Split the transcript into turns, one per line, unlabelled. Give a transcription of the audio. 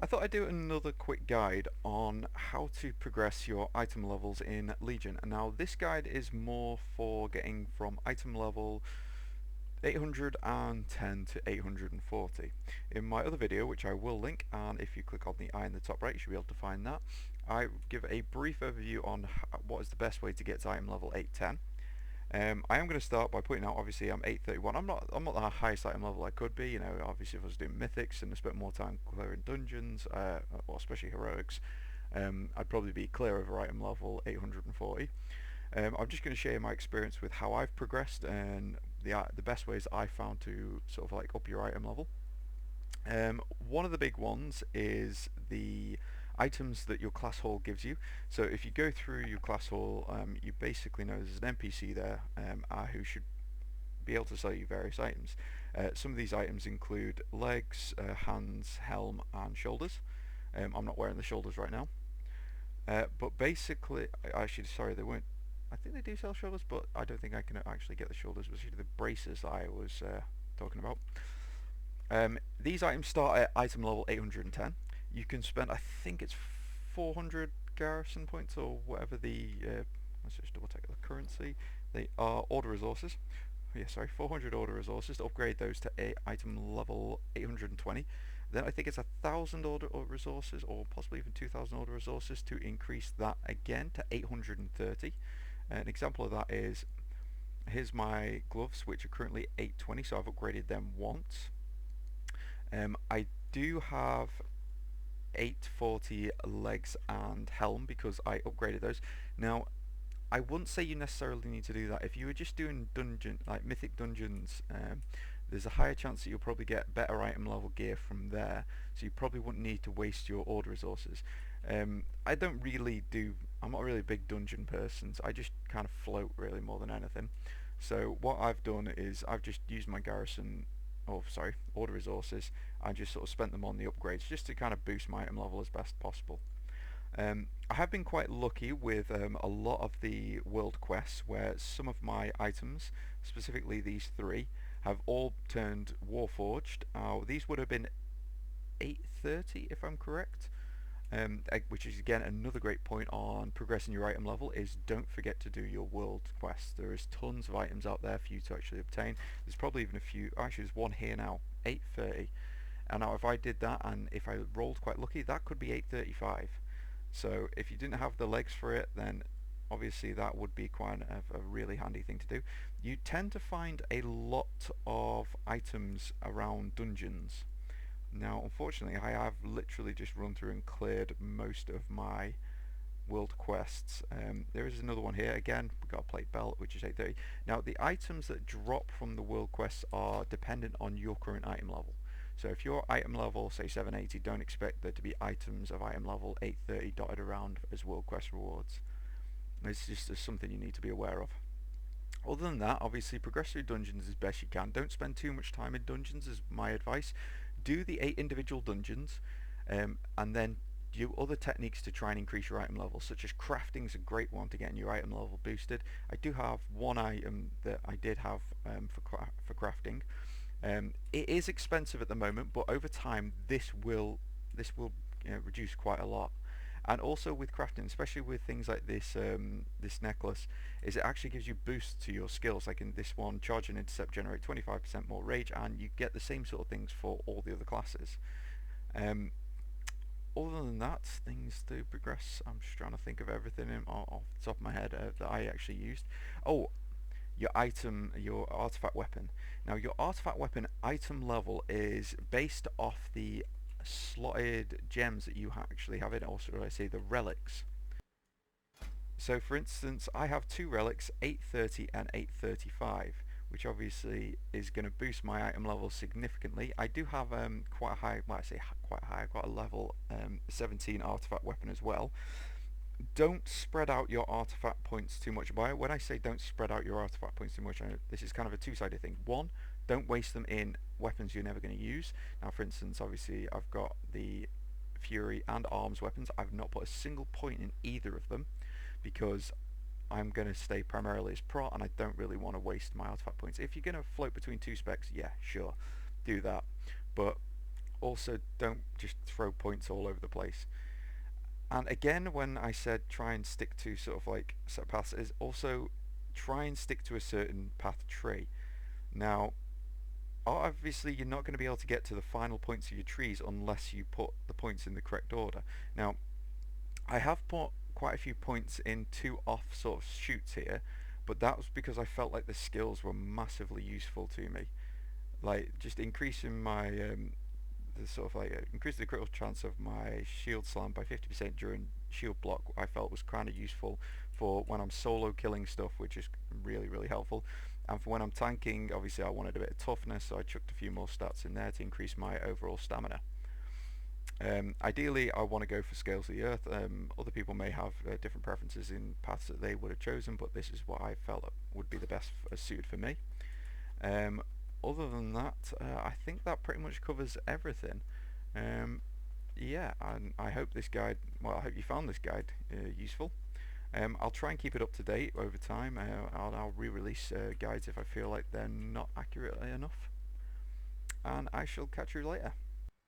I thought I'd do another quick guide on how to progress your item levels in Legion. And now this guide is more for getting from item level 810 to 840. In my other video, which I will link, and if you click on the eye in the top right you should be able to find that, I give a brief overview on what is the best way to get to item level 810. I am going to start by pointing out, obviously, I'm 831. I'm not the highest item level I could be. You know, obviously, if I was doing mythics and I spent more time clearing dungeons, well, especially heroics, I'd probably be clear over item level 840. I'm just going to share my experience with how I've progressed and the best ways I found to sort of like up your item level. One of the big ones is the items that your class hall gives you. So if you go through your class hall, you basically know there's an NPC there who should be able to sell you various items. Some of these items include legs, hands, helm, and shoulders. I'm not wearing the shoulders right now. But basically, actually, sorry, they weren't. I think they do sell shoulders, but I don't think I can actually get the shoulders, which are the braces I was talking about. These items start at item level 810. You can spend, I think it's 400 garrison points or whatever let's just double check the currency. They are order resources. Yeah, sorry, 400 order resources to upgrade those to item level 820. Then I think it's 1,000 order resources, or possibly even 2,000 order resources to increase that again to 830. An example of that is, here's my gloves, which are currently 820, so I've upgraded them once. I do have 840 legs and helm because I upgraded those. Now, I wouldn't say you necessarily need to do that. If you were just doing like mythic dungeons, there's a higher chance that you'll probably get better item level gear from there, so you probably wouldn't need to waste your order resources. I don't really do, I'm not really a big dungeon person, so I just kind of float really more than anything. So what I've done is I've just used my garrison, oh sorry, order resources, I just sort of spent them on the upgrades just to kind of boost my item level as best possible. I have been quite lucky with a lot of the world quests where some of my items, specifically these three, have all turned Warforged. These would have been 830 if I'm correct. Which is again another great point on progressing your item level, is don't forget to do your world quests. There is tons of items out there for you to actually obtain. There's probably even a few, actually there's one here now, 830. And now if I did that and if I rolled quite lucky, that could be 835. So if you didn't have the legs for it, then obviously that would be quite a really handy thing to do. You tend to find a lot of items around dungeons. Now, unfortunately, I have literally just run through and cleared most of my world quests. There is another one here. Again, we've got a plate belt, which is 830. Now, the items that drop from the world quests are dependent on your current item level. So if your item level, say 780, don't expect there to be items of item level 830 dotted around as world quest rewards. It's just something you need to be aware of. Other than that, obviously progress through dungeons as best you can. Don't spend too much time in dungeons is my advice. Do the 8 individual dungeons, and then do other techniques to try and increase your item level, such as crafting is a great one to get your item level boosted. I do have one item that I did have for crafting. It is expensive at the moment, but over time this will reduce quite a lot. And also with crafting, especially with things like this necklace, is it actually gives you boosts to your skills. Like in this one, charge and intercept generate 25% more rage, and you get the same sort of things for all the other classes. Um, Other than that, things to progress. I'm just trying to think of everything off the top of my head that I actually used. Oh, your artifact weapon. Now your artifact weapon item level is based off the slotted gems that you actually have in it, or should I say the relics. So for instance, I have two relics, 830 and 835, which obviously is going to boost my item level significantly. I do have quite a high, well I say quite high, I've got a level 17 artifact weapon as well. Don't spread out your artifact points too much. When I say don't spread out your artifact points too much, this is kind of a two-sided thing. One, don't waste them in weapons you're never going to use. Now, for instance, obviously I've got the Fury and Arms weapons. I've not put a single point in either of them because I'm going to stay primarily as Prot, and I don't really want to waste my artifact points. If you're going to float between two specs, yeah, sure, do that. But also don't just throw points all over the place. And again, when I said try and stick to sort of like set paths, is also try and stick to a certain path tree. Now, obviously, you're not going to be able to get to the final points of your trees unless you put the points in the correct order. Now, I have put quite a few points in two off sort of shoots here, but that was because I felt like the skills were massively useful to me. Like just increasing my the sort of like increasing the critical chance of my shield slam by 50% during shield block. I felt was kind of useful for when I'm solo killing stuff, which is really helpful. And for when I'm tanking, obviously I wanted a bit of toughness, so I chucked a few more stats in there to increase my overall stamina. Ideally, I want to go for Scales of the Earth. Other people may have different preferences in paths that they would have chosen, but this is what I felt would be the best suited for me. Um, Other than that, I think that pretty much covers everything. Um, yeah, and I hope this guide, well, I hope you found this guide useful. I'll try and keep it up to date over time. I'll re-release guides if I feel like they're not accurate enough. And I shall catch you later.